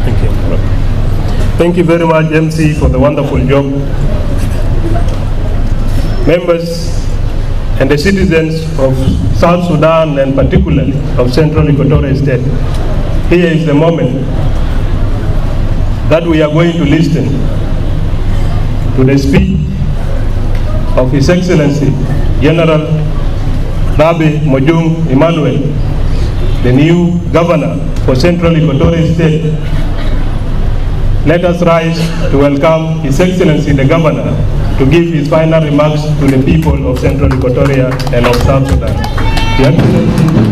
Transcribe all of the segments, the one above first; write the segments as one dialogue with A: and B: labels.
A: Thank you. Thank you very much, MC, for the wonderful job. Members and the citizens of South Sudan, and particularly of Central Equatoria State, here is the moment that we are going to listen to the speech of His Excellency General Rabi Emmanuel, the new governor for Central Equatoria State. Let us rise to welcome His Excellency the Governor to give his final remarks to the people of Central Equatoria and of South Sudan. Your Excellency,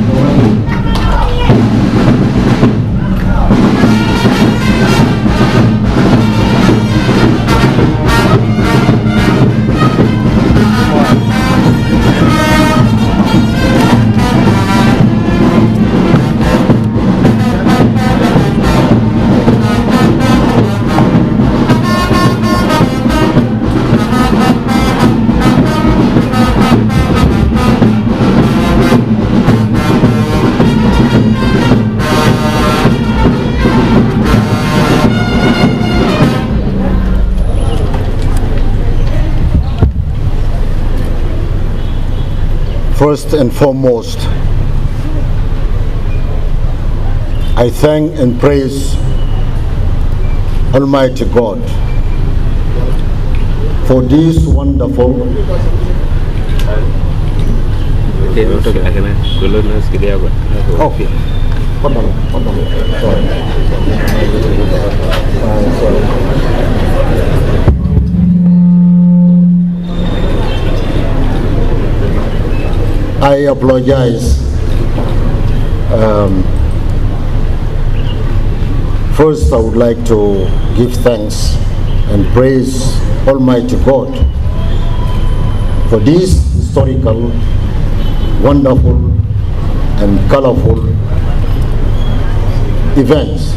B: first and foremost, I thank and praise Almighty God for this wonderful I apologize. First, I would like to give thanks and praise Almighty God for these historical, wonderful, and colorful events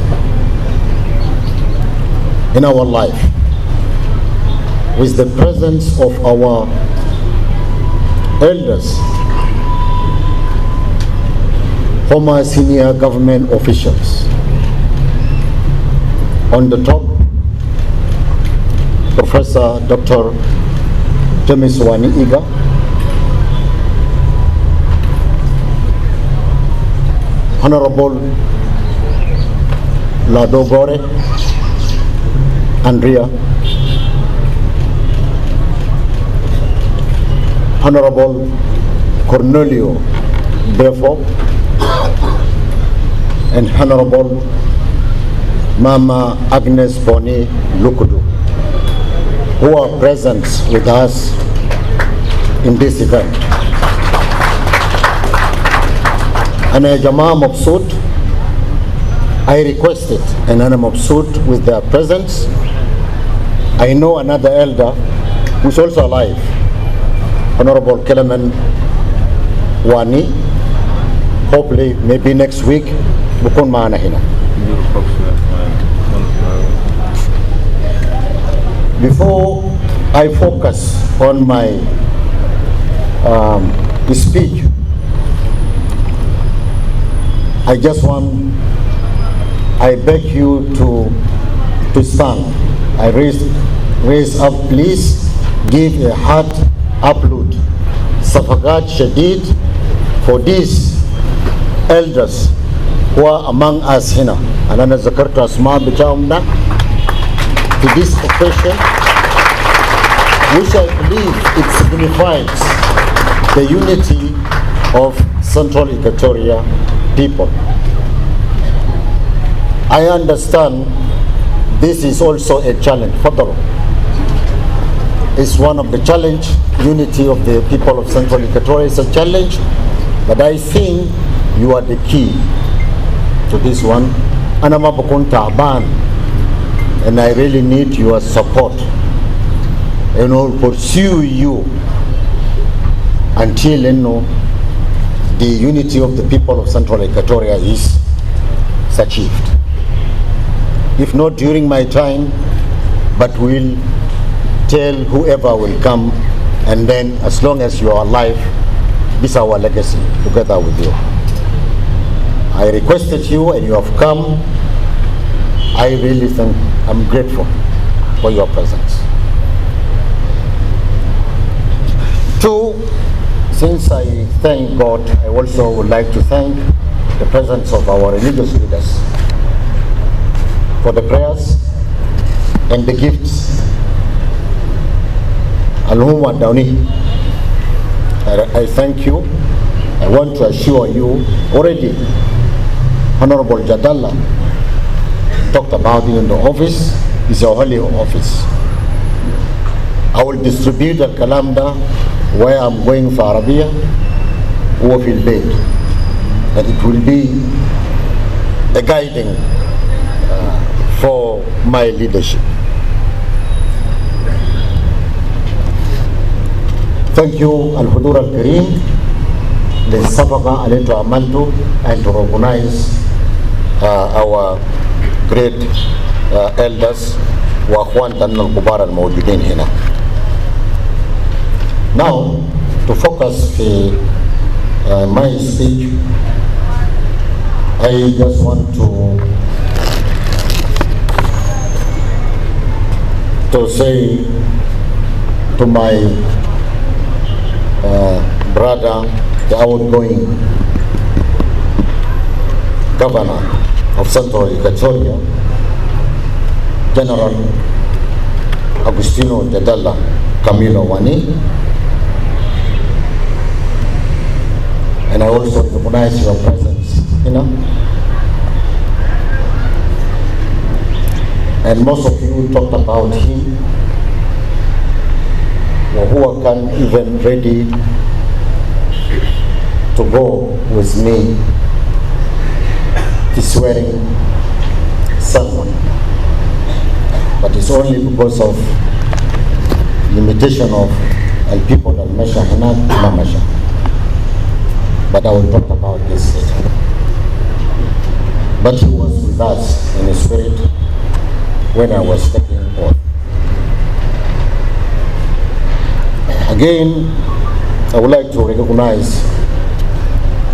B: in our life, with the presence of our elders, former senior government officials. On the top, Professor Dr. James Wani Iga, Honorable Lado Gore, Andrea, Honorable Cornelio Defo, and Honorable Mama Agnes Boni Lukudu, who are present with us in this event. And Jamaa Mabsut, I requested, and Anna Mabsut with their presence. I know another elder who's also alive, Honorable Kelemen Wani. Hopefully, maybe next week, bukun maana hina. Before I focus on my speech, I beg you to stand. I raise up, please give a heart upload. Safagat Shadid for these elders who are among us here. Anana zakarta asma bitaumna to this occasion, which I believe it signifies the unity of Central Equatoria people. I understand this is also a challenge. Fadal is one of the challenge. Unity of the people of Central Equatoria is a challenge, but I think you are the key to this one. Anama bukun ta'ban, and I really need your support, and will pursue you until the unity of the people of Central Equatoria is achieved. If not during my time, but we'll tell whoever will come, and then as long as you are alive, this is our legacy together with you. I requested you and you have come. I really think I'm grateful for your presence. Two, since I thank God, I also would like to thank the presence of our religious leaders for the prayers and the gifts. Allahumma dawni. I thank you. I want to assure you already, Honorable Jadala talked about it in the office. It's a holy office. I will distribute the calendar where I'm going for Arabia, who will be, and it will be a guiding for my leadership. Thank you, Al-Hudur Al-Kareem, the Safaga Aleto Amantu, and to recognize our great elders, Wahwantan Al-Kubar Al-Mawjudin hina. Now, to focus my speech, I just want to say to my brother, the outgoing governor of Central Equatoria, General Agustino Jadala Camilo Wani, and I also recognize your presence, and most of you talked about him, who can even ready to go with me to swearing someone, but it's only because of limitation of people that measure not measure. But I will talk about this later. But he was with us in the spirit when I was taking oath. Again, I would like to recognize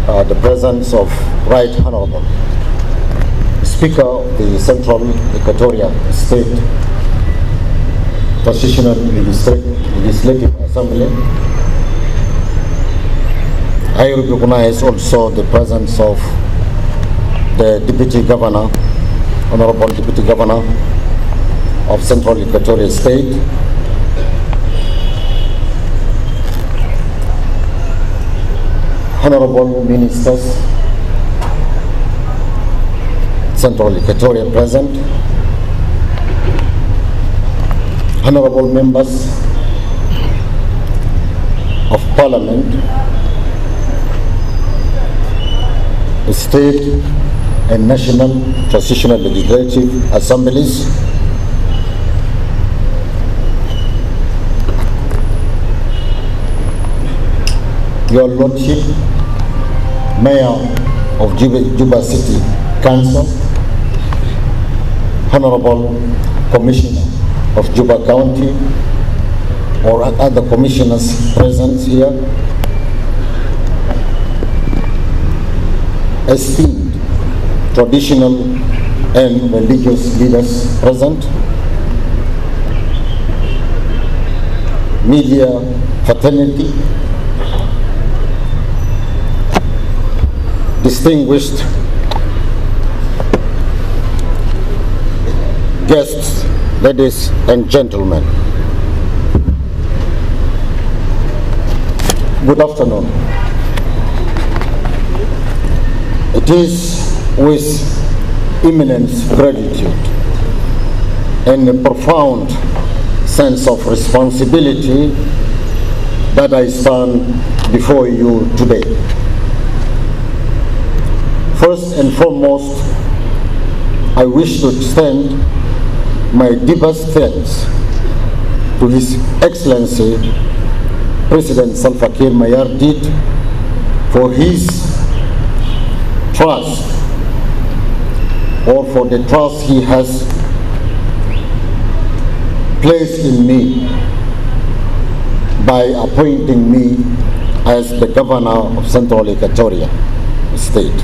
B: the presence of Right Honorable Speaker of the Central Equatoria State Transitional Legislative Assembly. I recognize also the presence of the Deputy Governor, Honorable Deputy Governor of Central Equatoria State, Honorable Ministers, Central Equatoria present, Honorable Members of Parliament, State and National Transitional Legislative Assemblies, Your Lordship, Mayor of Juba City Council, Honorable Commissioner of Juba County, or other commissioners present here, esteemed traditional and religious leaders present, media fraternity, distinguished guests, ladies and gentlemen. Good afternoon. It is with immense gratitude and a profound sense of responsibility that I stand before you today. First and foremost, I wish to extend my deepest thanks to His Excellency President Salva Kiir Mayardit for his trust, or for the trust he has placed in me by appointing me as the Governor of Central Equatoria State.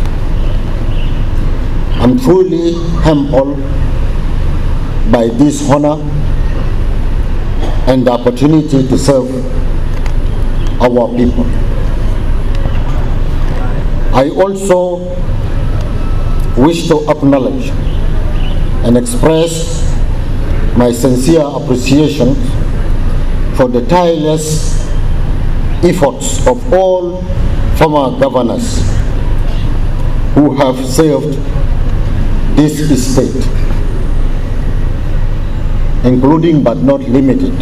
B: I'm truly humbled by this honor and the opportunity to serve our people. I also wish to acknowledge and express my sincere appreciation for the tireless efforts of all former governors who have served this state, including but not limited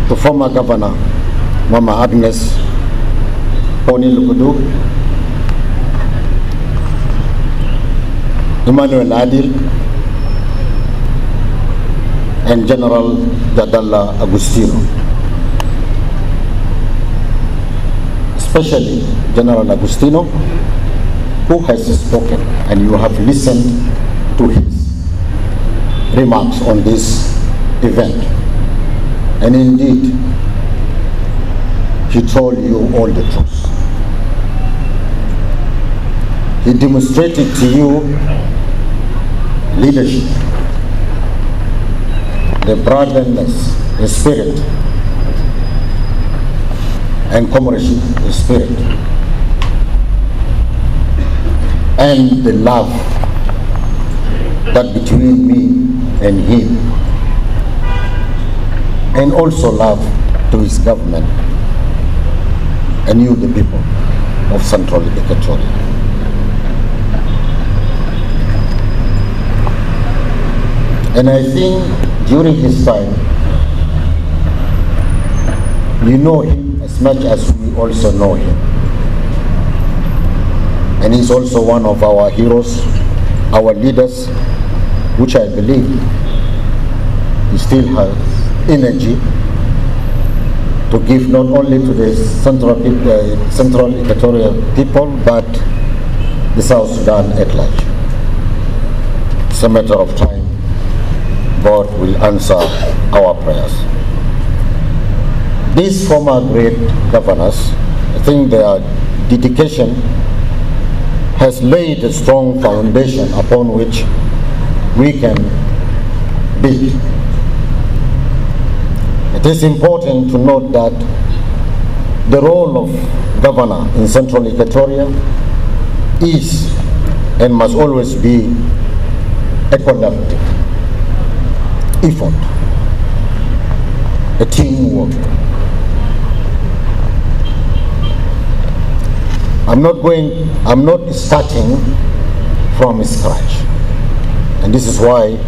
B: to former Governor Mama Agnes Poni Lukudu, Emmanuel Adil, and General Jadala Agustino. Especially General Agustino, who has spoken, and you have listened to his remarks on this event. And indeed, he told you all the truth. He demonstrated to you leadership, the brotherliness spirit, and comradeship spirit, and the love that between me and him, and also love to his government and you, the people of Central Equatoria. And I think during his time, you know him as much as we also know him. And he's also one of our heroes, our leaders, which I believe he still has energy to give not only to the Central Equatoria people, but the South Sudan at large. It's a matter of time. God will answer our prayers. These former great governors, I think their dedication has laid a strong foundation upon which we can build. It is important to note that the role of governor in Central Equatoria is and must always be a collaborative effort, a teamwork. I'm not starting from scratch. And this is why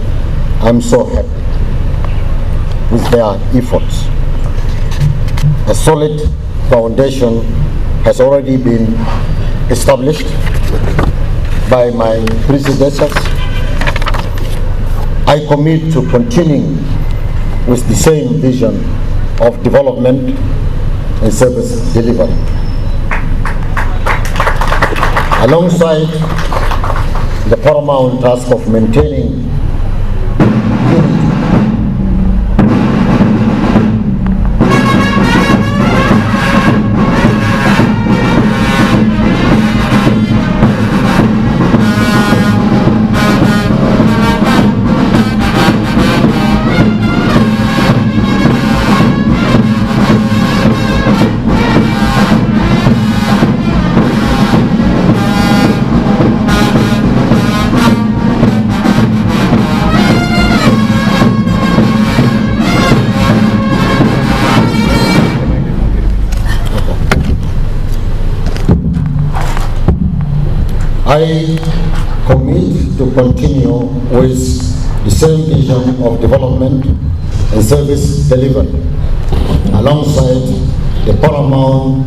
B: I'm so happy with their efforts. A solid foundation has already been established by my predecessors. I commit to continuing with the same vision of development and service delivery, alongside the paramount task of maintaining I commit to continue with the same vision of development and service delivery, alongside the paramount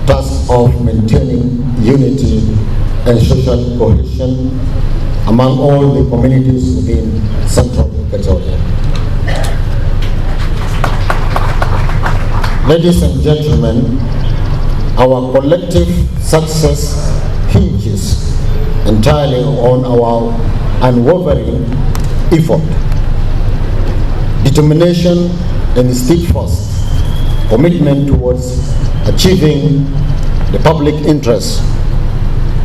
B: task of maintaining unity and social cohesion among all the communities within Central Equatoria. Ladies and gentlemen, our collective success hinges entirely on our unwavering effort, determination, and steadfast commitment towards achieving the public interest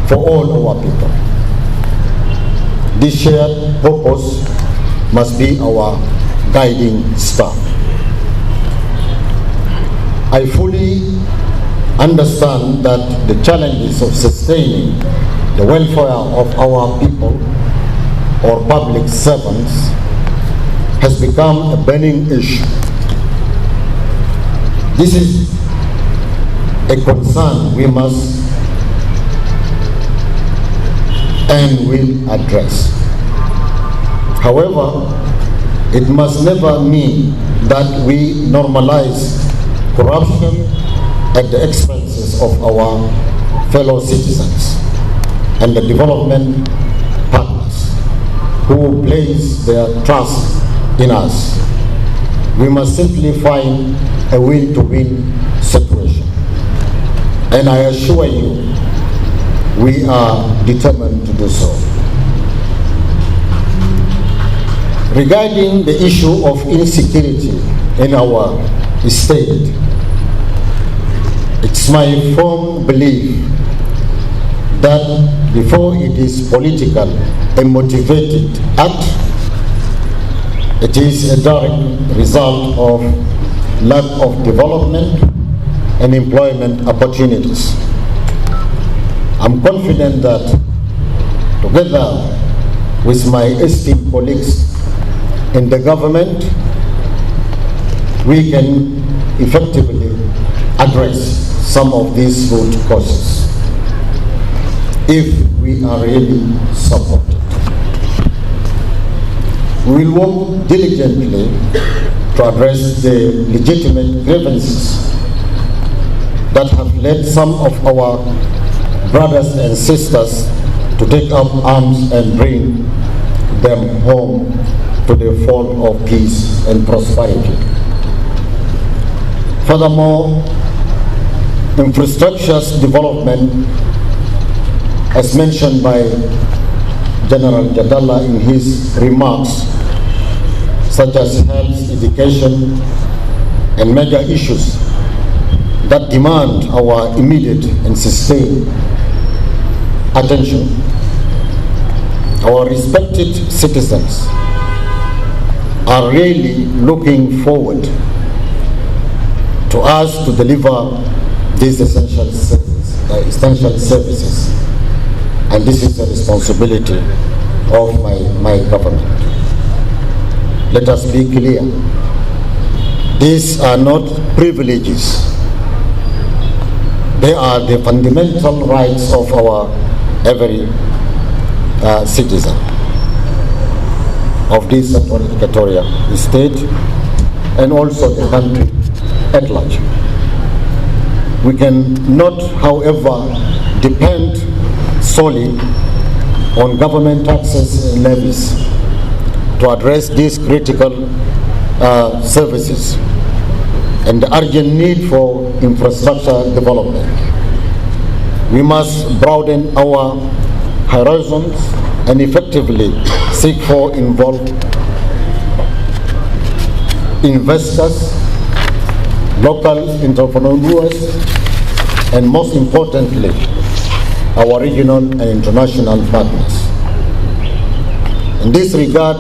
B: for all our people. This shared purpose must be our guiding star. I fully understand that the challenges of sustaining the welfare of our people or public servants has become a burning issue. This is a concern we must and will address. However, it must never mean that we normalize corruption at the expenses of our fellow citizens and the development partners who place their trust in us. We must simply find a win-to-win situation. And I assure you, we are determined to do so. Regarding the issue of insecurity in our state, it's my firm belief that before it is political and motivated act, it is a direct result of lack of development and employment opportunities. I'm confident that together with my esteemed colleagues in the government, we can effectively address some of these root causes if we are really supported. We will work diligently to address the legitimate grievances that have led some of our brothers and sisters to take up arms and bring them home to the fold of peace and prosperity. Furthermore, infrastructure development, as mentioned by General Jadala in his remarks, such as health, education, and major issues that demand our immediate and sustained attention. Our respected citizens are really looking forward to us to deliver these essential services, and this is the responsibility of my government. Let us be clear. These are not privileges. They are the fundamental rights of our every citizen of this Central Equatoria state and also the country at large. We cannot, however, depend solely on government taxes and levies to address these critical services and the urgent need for infrastructure development. We must broaden our horizons and effectively seek for involved investors, local entrepreneurs, and most importantly, our regional and international partners. In this regard,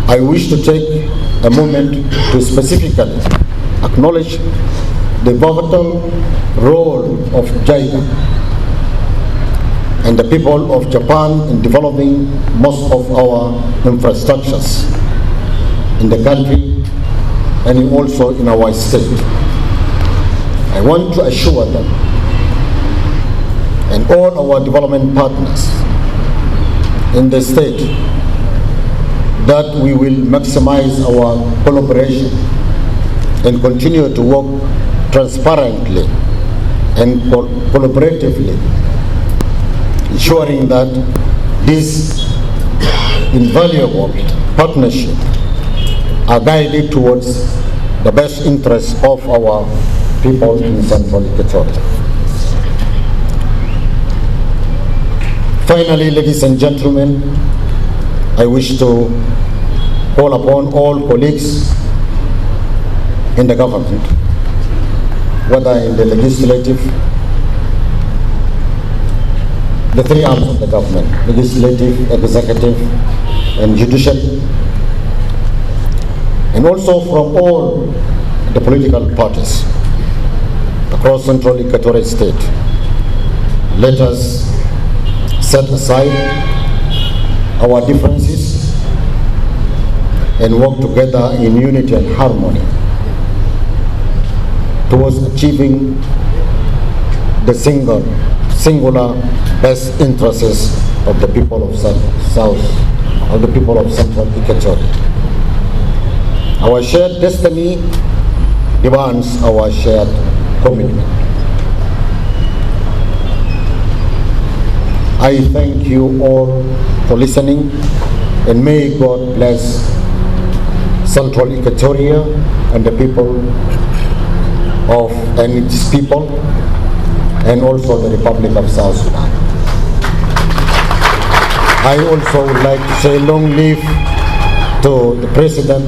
B: I wish to take a moment to specifically acknowledge the pivotal role of JICA and the people of Japan in developing most of our infrastructures in the country and also in our state. I want to assure them and all our development partners in the state that we will maximize our collaboration and continue to work transparently and collaboratively, ensuring that this invaluable partnership are guided towards the best interests of our people in Central Equatoria. Finally, ladies and gentlemen, I wish to call upon all colleagues in the government, whether in the legislative, the three arms of the government, legislative, executive, and judicial, and also from all the political parties across Central Equatoria State. Let us set aside our differences and work together in unity and harmony towards achieving the singular best interests of the people of the people of Central Equatoria. Our shared destiny demands our shared commitment. I thank you all for listening, and may God bless Central Equatoria and the people and its people, and also the Republic of South Sudan. I also would like to say long live to the President,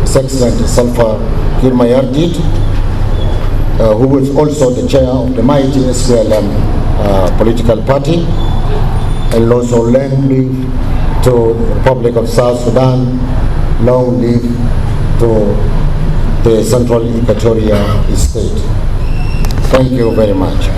B: His Excellency Salva Kiir Mayardit, who is also the chair of the mighty SPLM political party, and also long live to the Republic of South Sudan, long live to the Central Equatoria State. Thank you very much.